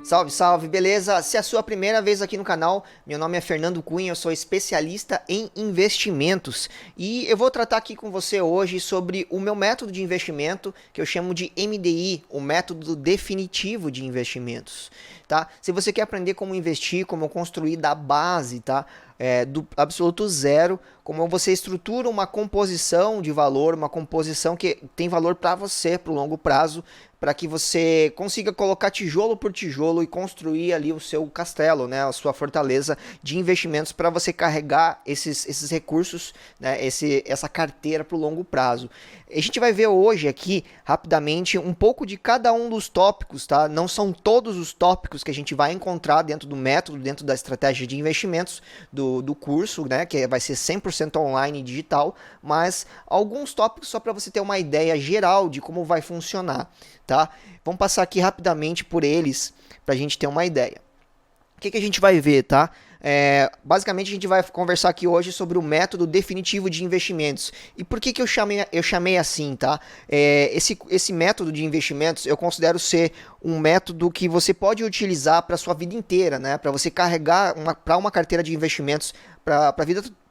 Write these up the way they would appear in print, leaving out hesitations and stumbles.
Salve, salve, beleza? Se é a sua primeira vez aqui no canal, meu nome é Fernando Cunha, eu sou especialista em investimentos e eu vou tratar aqui com você hoje sobre o meu método de investimento que eu chamo de MDI, o método definitivo de investimentos, tá? Se você quer aprender como investir, como construir da base, tá? Do absoluto zero, como você estrutura uma composição de valor, uma composição que tem valor para você para o longo prazo, para que você consiga colocar tijolo por tijolo e construir ali o seu castelo, né, a sua fortaleza de investimentos para você carregar esses recursos, né, essa carteira para o longo prazo. A gente vai ver hoje aqui, rapidamente, um pouco de cada um dos tópicos, tá? Não são todos os tópicos que a gente vai encontrar dentro do método, dentro da estratégia de investimentos do curso, né, que vai ser 100% online e digital, mas alguns tópicos só para você ter uma ideia geral de como vai funcionar, tá? Vamos passar aqui rapidamente por eles para a gente ter uma ideia. O que a gente vai ver, tá? Basicamente a gente vai conversar aqui hoje sobre o método definitivo de investimentos. E por que eu chamei assim, tá? Esse método de investimentos eu considero ser um método que você pode utilizar para a sua vida inteira, né? Para você carregar para uma carteira de investimentos para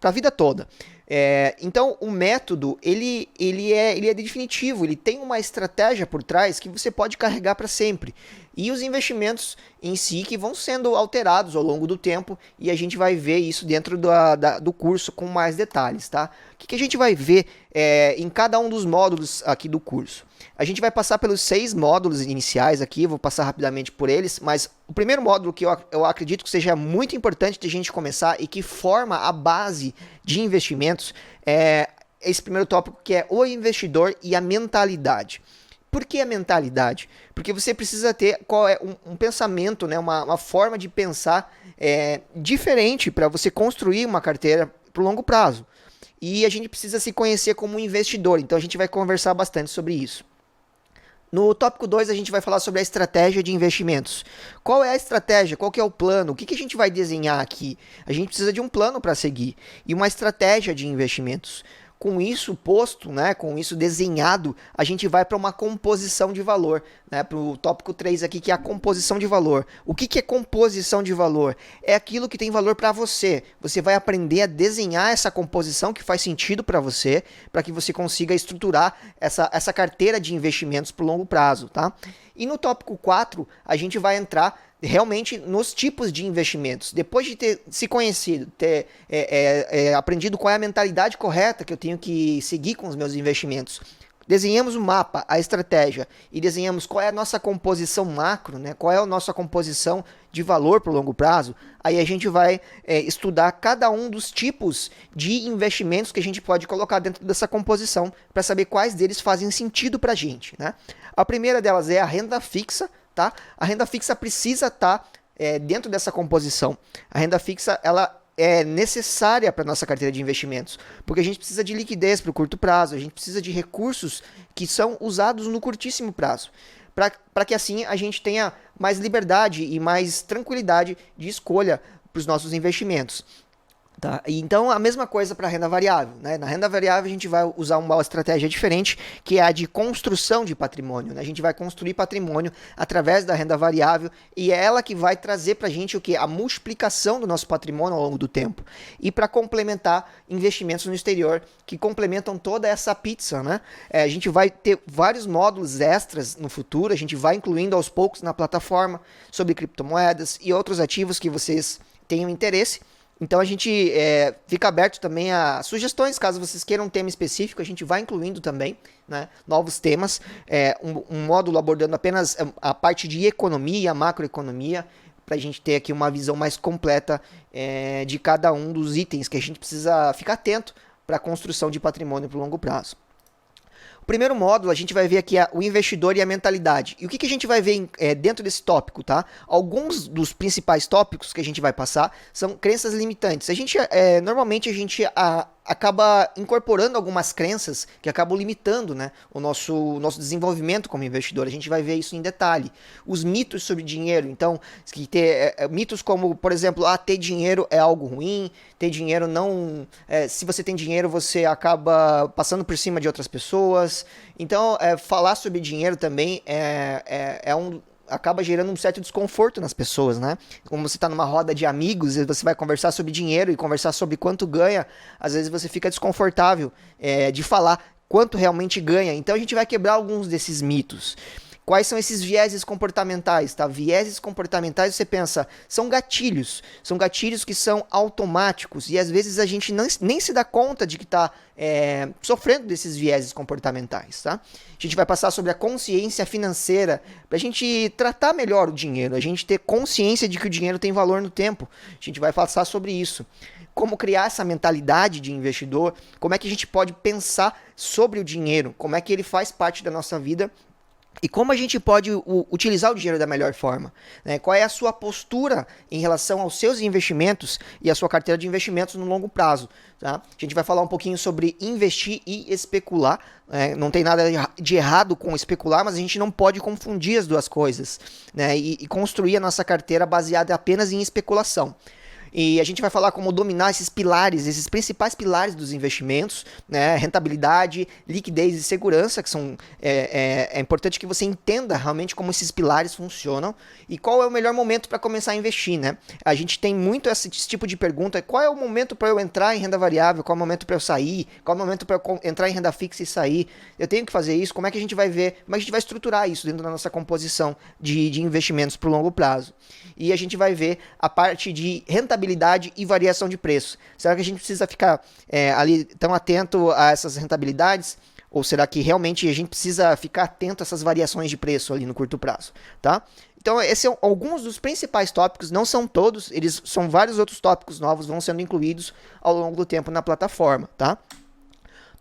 a vida toda. Então o método ele é definitivo, ele tem uma estratégia por trás que você pode carregar para sempre. E os investimentos em si que vão sendo alterados ao longo do tempo, e a gente vai ver isso dentro do curso com mais detalhes, tá? O que a gente vai ver em cada um dos módulos aqui do curso? A gente vai passar pelos 6 módulos iniciais aqui, vou passar rapidamente por eles, mas o primeiro módulo que eu acredito que seja muito importante de a gente começar e que forma a base de investimentos é esse primeiro tópico, que é o investidor e a mentalidade. Por que a mentalidade? Porque você precisa ter um pensamento, né, uma forma de pensar diferente para você construir uma carteira para o longo prazo. E a gente precisa se conhecer como um investidor, então a gente vai conversar bastante sobre isso. No tópico 2 a gente vai falar sobre a estratégia de investimentos. Qual é a estratégia? Qual que é o plano? O que a gente vai desenhar aqui? A gente precisa de um plano para seguir e uma estratégia de investimentos. Com isso posto, né, com isso desenhado, a gente vai para uma composição de valor, né, para o tópico 3 aqui, que é a composição de valor. O que é composição de valor? É aquilo que tem valor para você. Você vai aprender a desenhar essa composição que faz sentido para você, para que você consiga estruturar essa carteira de investimentos para o longo prazo, tá? E no tópico 4, a gente vai entrar realmente nos tipos de investimentos. Depois de ter se conhecido, ter aprendido qual é a mentalidade correta que eu tenho que seguir com os meus investimentos, desenhamos o mapa, a estratégia, e desenhamos qual é a nossa composição macro, né? Qual é a nossa composição de valor para o longo prazo, aí a gente vai estudar cada um dos tipos de investimentos que a gente pode colocar dentro dessa composição, para saber quais deles fazem sentido para a gente, né? A primeira delas é a renda fixa, tá? A renda fixa precisa estar dentro dessa composição. A renda fixa, ela é necessária para a nossa carteira de investimentos, porque a gente precisa de liquidez para o curto prazo, a gente precisa de recursos que são usados no curtíssimo prazo, para que assim a gente tenha mais liberdade e mais tranquilidade de escolha para os nossos investimentos. Tá? Então, a mesma coisa para a renda variável, né? Na renda variável, a gente vai usar uma estratégia diferente, que é a de construção de patrimônio, né? A gente vai construir patrimônio através da renda variável, e é ela que vai trazer para a gente o que? A multiplicação do nosso patrimônio ao longo do tempo. E para complementar, investimentos no exterior, que complementam toda essa pizza, né? A gente vai ter vários módulos extras no futuro, a gente vai incluindo aos poucos na plataforma sobre criptomoedas e outros ativos que vocês tenham interesse. Então a gente fica aberto também a sugestões, caso vocês queiram um tema específico, a gente vai incluindo também, né, novos temas, um módulo abordando apenas a parte de economia, macroeconomia, para a gente ter aqui uma visão mais completa de cada um dos itens que a gente precisa ficar atento para a construção de patrimônio para o longo prazo. O primeiro módulo, a gente vai ver aqui o investidor e a mentalidade. E o que a gente vai ver dentro desse tópico, tá? Alguns dos principais tópicos que a gente vai passar são crenças limitantes. Normalmente a gente acaba incorporando algumas crenças que acabam limitando, né, o nosso desenvolvimento como investidor. A gente vai ver isso em detalhe. Os mitos sobre dinheiro, então, mitos como, por exemplo, ter dinheiro é algo ruim, ter dinheiro não... se você tem dinheiro, você acaba passando por cima de outras pessoas. Então, falar sobre dinheiro também acaba gerando um certo desconforto nas pessoas, né? Como você está numa roda de amigos e você vai conversar sobre dinheiro e conversar sobre quanto ganha, às vezes você fica desconfortável de falar quanto realmente ganha. Então a gente vai quebrar alguns desses mitos. Quais são esses vieses comportamentais, tá? Vieses comportamentais, você pensa, são gatilhos que são automáticos e às vezes a gente nem se dá conta de que está sofrendo desses vieses comportamentais, tá? A gente vai passar sobre a consciência financeira para a gente tratar melhor o dinheiro, a gente ter consciência de que o dinheiro tem valor no tempo. A gente vai passar sobre isso. Como criar essa mentalidade de investidor, como é que a gente pode pensar sobre o dinheiro, como é que ele faz parte da nossa vida e como a gente pode utilizar o dinheiro da melhor forma, né? Qual é a sua postura em relação aos seus investimentos e a sua carteira de investimentos no longo prazo, tá? A gente vai falar um pouquinho sobre investir e especular, né? Não tem nada de errado com especular, mas a gente não pode confundir as duas coisas, né? E construir a nossa carteira baseada apenas em especulação. E a gente vai falar como dominar esses pilares, esses principais pilares dos investimentos, né? Rentabilidade, liquidez e segurança, que são é importante que você entenda realmente como esses pilares funcionam e qual é o melhor momento para começar a investir, né? A gente tem muito esse tipo de pergunta: qual é o momento para eu entrar em renda variável, qual é o momento para eu sair, qual é o momento para eu entrar em renda fixa e sair, eu tenho que fazer isso, como é que a gente vai ver, como é que a gente vai estruturar isso dentro da nossa composição de investimentos para o longo prazo. E a gente vai ver a parte de rentabilidade e variação de preço. Será que a gente precisa ficar ali tão atento a essas rentabilidades? Ou será que realmente a gente precisa ficar atento a essas variações de preço ali no curto prazo, tá? Então, esses são alguns dos principais tópicos, não são todos, eles são vários outros tópicos novos, vão sendo incluídos ao longo do tempo na plataforma, tá?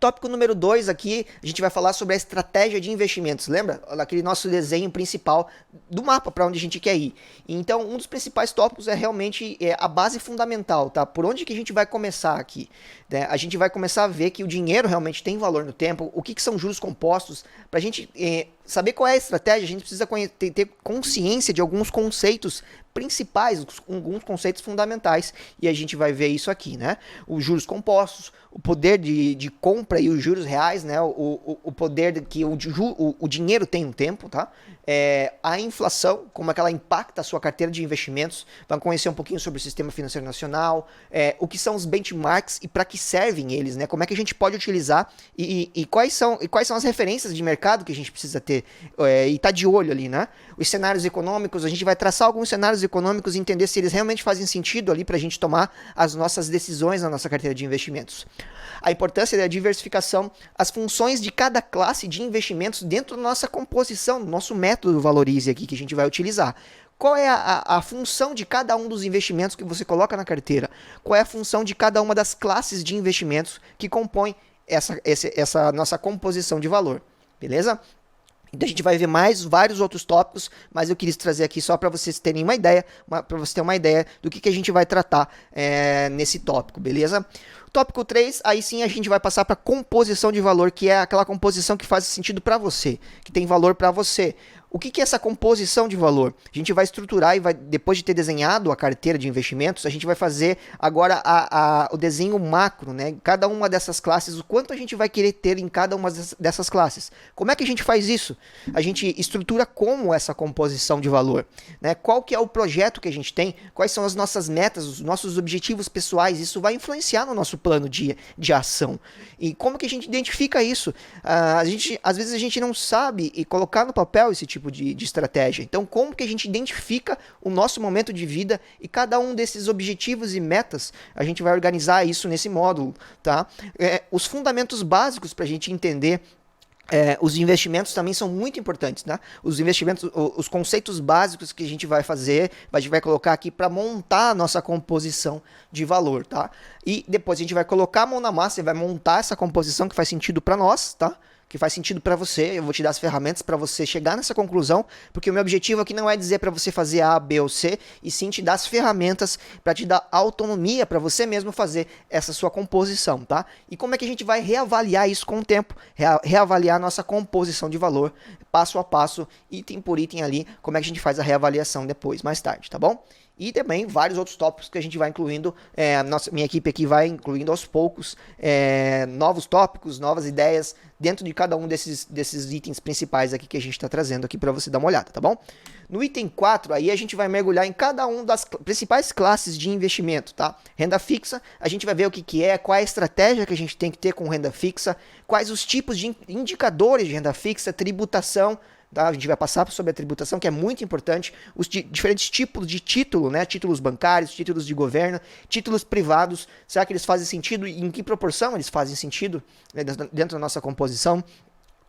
Tópico número 2 aqui, a gente vai falar sobre a estratégia de investimentos. Lembra? Aquele nosso desenho principal do mapa para onde a gente quer ir. Então, um dos principais tópicos é realmente a base fundamental, tá? Por onde que a gente vai começar aqui? Né? A gente vai começar a ver que o dinheiro realmente tem valor no tempo, o que são juros compostos. Para a gente saber qual é a estratégia, a gente precisa ter consciência de alguns conceitos principais, alguns conceitos fundamentais, e a gente vai ver isso aqui, né? Os juros compostos, o poder de compra e os juros reais, né? O poder que o dinheiro tem no tempo, tá? A inflação, como é que ela impacta a sua carteira de investimentos. Vamos conhecer um pouquinho sobre o sistema financeiro nacional, o que são os benchmarks e para que servem eles, né? Como é que a gente pode utilizar e quais são as referências de mercado que a gente precisa ter e tá de olho ali, né? Os cenários econômicos, a gente vai traçar alguns cenários econômicos e entender se eles realmente fazem sentido ali para a gente tomar as nossas decisões na nossa carteira de investimentos. A importância da diversificação, as funções de cada classe de investimentos dentro da nossa composição, do nosso método Valorize aqui que a gente vai utilizar. Qual é a função de cada um dos investimentos que você coloca na carteira? Qual é a função de cada uma das classes de investimentos que compõem essa nossa composição de valor? Beleza? Então a gente vai ver vários outros tópicos, mas eu quis trazer aqui só para vocês terem uma ideia, para você ter uma ideia do que a gente vai tratar nesse tópico, beleza? Tópico 3, aí sim a gente vai passar para composição de valor, que é aquela composição que faz sentido para você, que tem valor para você. O que é essa composição de valor? A gente vai estruturar e depois de ter desenhado a carteira de investimentos, a gente vai fazer agora o desenho macro, né? Cada uma dessas classes, o quanto a gente vai querer ter em cada uma dessas classes. Como é que a gente faz isso? A gente estrutura como essa composição de valor, né? Qual que é o projeto que a gente tem? Quais são as nossas metas, os nossos objetivos pessoais? Isso vai influenciar no nosso plano de ação. E como que a gente identifica isso? Às vezes a gente não sabe colocar no papel esse tipo de estratégia. Então, como que a gente identifica o nosso momento de vida e cada um desses objetivos e metas, a gente vai organizar isso nesse módulo, tá? Os fundamentos básicos para a gente entender os investimentos também são muito importantes, né? Os investimentos, os conceitos básicos que a gente vai fazer, a gente vai colocar aqui para montar a nossa composição de valor, tá? E depois a gente vai colocar a mão na massa e vai montar essa composição que faz sentido para nós, tá? que faz sentido para você. Eu vou te dar as ferramentas para você chegar nessa conclusão, porque o meu objetivo aqui não é dizer para você fazer A, B ou C, e sim te dar as ferramentas para te dar autonomia para você mesmo fazer essa sua composição, tá? E como é que a gente vai reavaliar isso com o tempo? Reavaliar a nossa composição de valor, passo a passo, item por item ali, como é que a gente faz a reavaliação depois, mais tarde, tá bom? E também vários outros tópicos que a gente vai incluindo, minha equipe aqui vai incluindo aos poucos novos tópicos, novas ideias dentro de cada um desses itens principais aqui que a gente está trazendo aqui para você dar uma olhada, tá bom? No item 4, aí a gente vai mergulhar em cada uma das principais classes de investimento, tá? Renda fixa, a gente vai ver o que é, qual é a estratégia que a gente tem que ter com renda fixa, quais os tipos de indicadores de renda fixa, tributação. Tá? A gente vai passar sobre a tributação, que é muito importante, os diferentes tipos de título, né? Títulos bancários, títulos de governo, títulos privados, será que eles fazem sentido e em que proporção eles fazem sentido, né, dentro da nossa composição?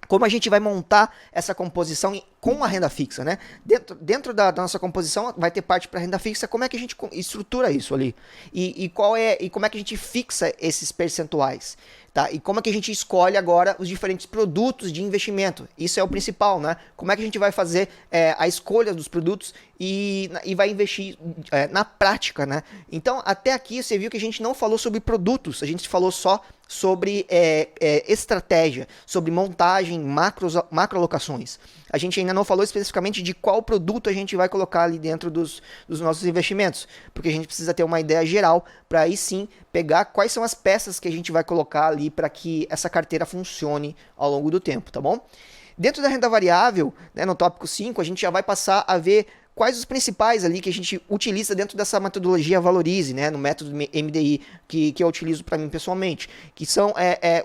Como a gente vai montar essa composição com a renda fixa, né? Dentro da nossa composição vai ter parte para renda fixa. Como é que a gente estrutura isso ali? E como é que a gente fixa esses percentuais? Tá? E como é que a gente escolhe agora os diferentes produtos de investimento? Isso é o principal, né? Como é que a gente vai fazer a escolha dos produtos e vai investir na prática, né? Então, até aqui você viu que a gente não falou sobre produtos, a gente falou só sobre estratégia, sobre montagem, macro alocações. A gente ainda não falou especificamente de qual produto a gente vai colocar ali dentro dos nossos investimentos, porque a gente precisa ter uma ideia geral para aí sim pegar quais são as peças que a gente vai colocar ali para que essa carteira funcione ao longo do tempo, tá bom? Dentro da renda variável, né, no tópico 5, a gente já vai passar a ver quais os principais ali que a gente utiliza dentro dessa metodologia Valorize, né, no método MDI, que eu utilizo para mim pessoalmente, que são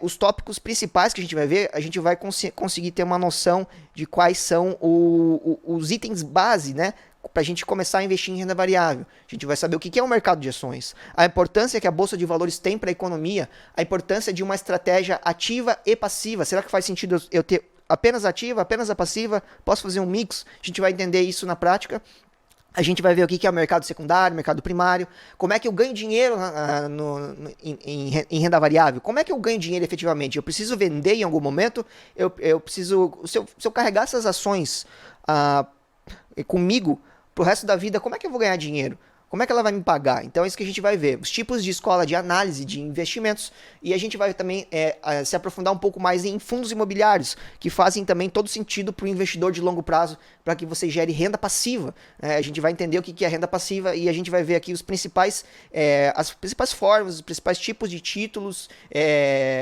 os tópicos principais que a gente vai ver. A gente vai conseguir ter uma noção de quais são os itens base, né, para a gente começar a investir em renda variável. A gente vai saber o que é o mercado de ações, a importância que a Bolsa de Valores tem para a economia, a importância de uma estratégia ativa e passiva. Será que faz sentido eu ter apenas ativa, apenas a passiva? Posso fazer um mix? A gente vai entender isso na prática. A gente vai ver o que é o mercado secundário, mercado primário, como é que eu ganho dinheiro em renda variável, como é que eu ganho dinheiro efetivamente. Eu preciso vender em algum momento, eu preciso, se eu carregar essas ações comigo pro resto da vida, como é que eu vou ganhar dinheiro? Como é que ela vai me pagar? Então é isso que a gente vai ver. Os tipos de escola de análise de investimentos. E a gente vai também se aprofundar um pouco mais em fundos imobiliários, que fazem também todo sentido para o investidor de longo prazo, para que você gere renda passiva. A gente vai entender o que é renda passiva e a gente vai ver aqui as principais formas, os principais tipos de títulos,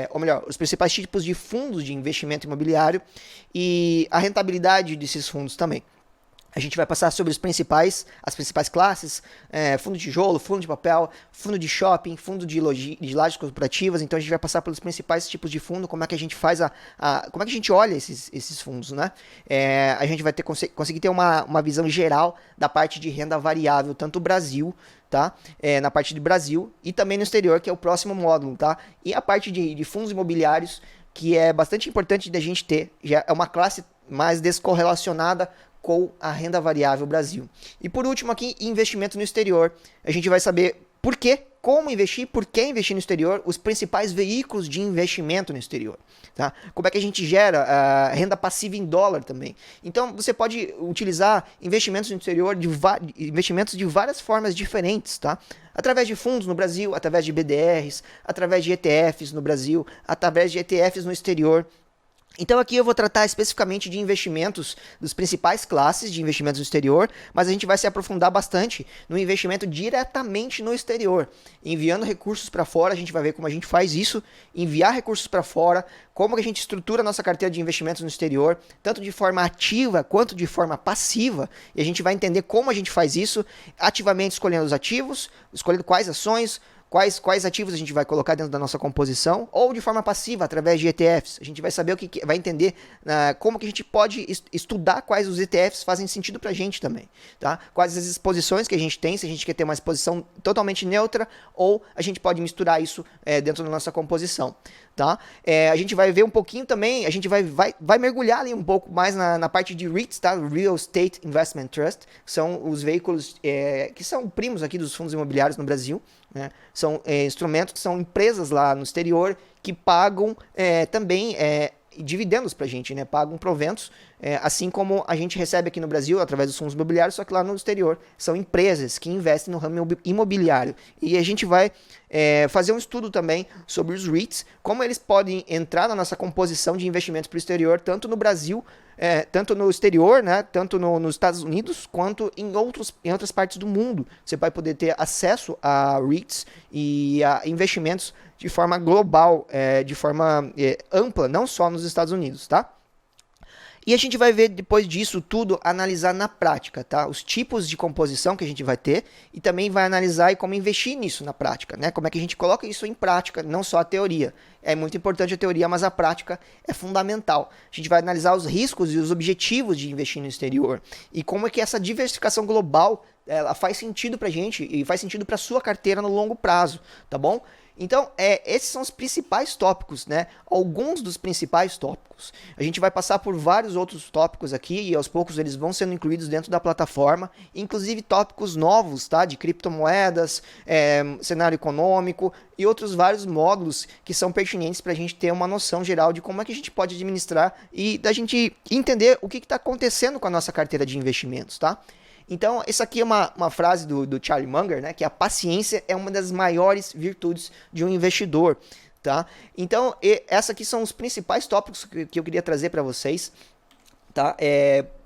ou melhor, os principais tipos de fundos de investimento imobiliário e a rentabilidade desses fundos também. A gente vai passar sobre as principais classes, fundo de tijolo, fundo de papel, fundo de shopping, fundo de lajes corporativas. Então a gente vai passar pelos principais tipos de fundo, como é que a gente faz como é que a gente olha esses fundos, né? A gente vai conseguir ter uma visão geral da parte de renda variável, tanto no Brasil, tá? Na parte do Brasil e também no exterior, que é o próximo módulo, tá? E a parte de fundos imobiliários, que é bastante importante da gente ter, já é uma classe mais descorrelacionada com a renda variável Brasil. E por último aqui, investimento no exterior. A gente vai saber por quê, como investir, por que investir no exterior, os principais veículos de investimento no exterior. Tá? Como é que a gente gera renda passiva em dólar também. Então você pode utilizar investimentos no exterior, investimentos de várias formas diferentes, tá? Através de fundos no Brasil, através de BDRs, através de ETFs no Brasil, através de ETFs no exterior. Então aqui eu vou tratar especificamente de investimentos, das principais classes de investimentos no exterior, mas a gente vai se aprofundar bastante no investimento diretamente no exterior. Enviando recursos para fora, a gente vai ver como a gente faz isso, enviar recursos para fora, como que a gente estrutura a nossa carteira de investimentos no exterior, tanto de forma ativa quanto de forma passiva, e a gente vai entender como a gente faz isso, ativamente escolhendo os ativos, escolhendo quais ações, quais ativos a gente vai colocar dentro da nossa composição, ou de forma passiva, através de ETFs. A gente vai saber vai entender como que a gente pode estudar quais os ETFs fazem sentido pra gente também, tá? Quais as exposições que a gente tem, se a gente quer ter uma exposição totalmente neutra, ou a gente pode misturar isso dentro da nossa composição, tá? A gente vai ver um pouquinho também, a gente vai mergulhar ali um pouco mais na parte de REITs, tá? Real Estate Investment Trust, são os veículos que são primos aqui dos fundos imobiliários no Brasil, né? São instrumentos que são empresas lá no exterior que pagam também dividendos para a gente, né? Pagam proventos, assim como a gente recebe aqui no Brasil através dos fundos imobiliários, só que lá no exterior são empresas que investem no ramo imobiliário. E a gente vai fazer um estudo também sobre os REITs, como eles podem entrar na nossa composição de investimentos para o exterior, tanto no Brasil, tanto no exterior, né? Tanto nos Estados Unidos, quanto em outras partes do mundo. Você vai poder ter acesso a REITs e a investimentos de forma global, de forma ampla, não só nos Estados Unidos, tá? E a gente vai ver depois disso tudo, analisar na prática, tá? Os tipos de composição que a gente vai ter e também vai analisar e como investir nisso na prática, né? Como é que a gente coloca isso em prática, não só a teoria. É muito importante a teoria, mas a prática é fundamental. A gente vai analisar os riscos e os objetivos de investir no exterior e como é que essa diversificação global ela faz sentido pra gente e faz sentido pra sua carteira no longo prazo, tá bom? Então, esses são os principais tópicos, né? Alguns dos principais tópicos. A gente vai passar por vários outros tópicos aqui e aos poucos eles vão sendo incluídos dentro da plataforma, inclusive tópicos novos, tá? De criptomoedas, cenário econômico e outros vários módulos que são pertinentes para a gente ter uma noção geral de como é que a gente pode administrar e da gente entender o que está acontecendo com a nossa carteira de investimentos, tá? Então, essa aqui é uma frase do Charlie Munger, né? Que a paciência é uma das maiores virtudes de um investidor, tá? Então, essa aqui são os principais tópicos que eu queria trazer para vocês, tá?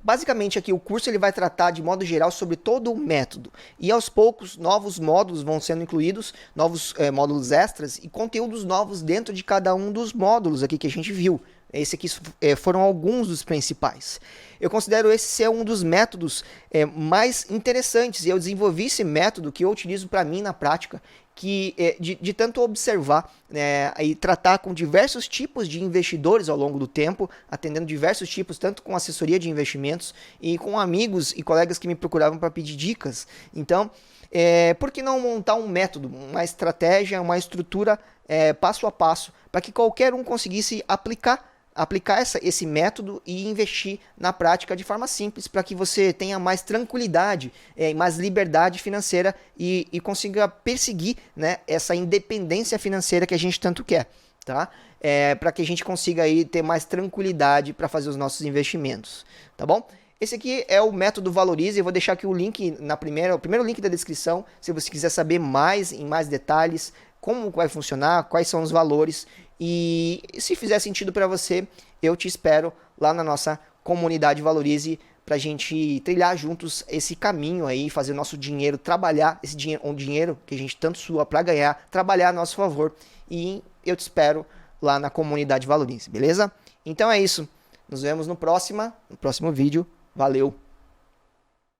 Basicamente aqui o curso ele vai tratar de modo geral sobre todo o método e aos poucos novos módulos vão sendo incluídos, novos módulos extras e conteúdos novos dentro de cada um dos módulos aqui que a gente viu. Esse aqui foram alguns dos principais. Eu considero esse ser um dos métodos mais interessantes e eu desenvolvi esse método que eu utilizo para mim na prática, que de tanto observar e tratar com diversos tipos de investidores ao longo do tempo, atendendo diversos tipos, tanto com assessoria de investimentos e com amigos e colegas que me procuravam para pedir dicas. Então, por que não montar um método, uma estratégia, uma estrutura passo a passo, para que qualquer um conseguisse aplicar esse método e investir na prática de forma simples para que você tenha mais tranquilidade e mais liberdade financeira e consiga perseguir, né, essa independência financeira que a gente tanto quer, tá? Para que a gente consiga aí ter mais tranquilidade para fazer os nossos investimentos, tá bom? Esse aqui é o método Valorize, eu vou deixar aqui o link o primeiro link da descrição, se você quiser saber em mais detalhes, como vai funcionar, quais são os valores e se fizer sentido para você, eu te espero lá na nossa comunidade Valorize para a gente trilhar juntos esse caminho aí, fazer o nosso dinheiro trabalhar, um dinheiro que a gente tanto sua para ganhar, trabalhar a nosso favor e eu te espero lá na comunidade Valorize, beleza? Então é isso, nos vemos no próximo vídeo, valeu!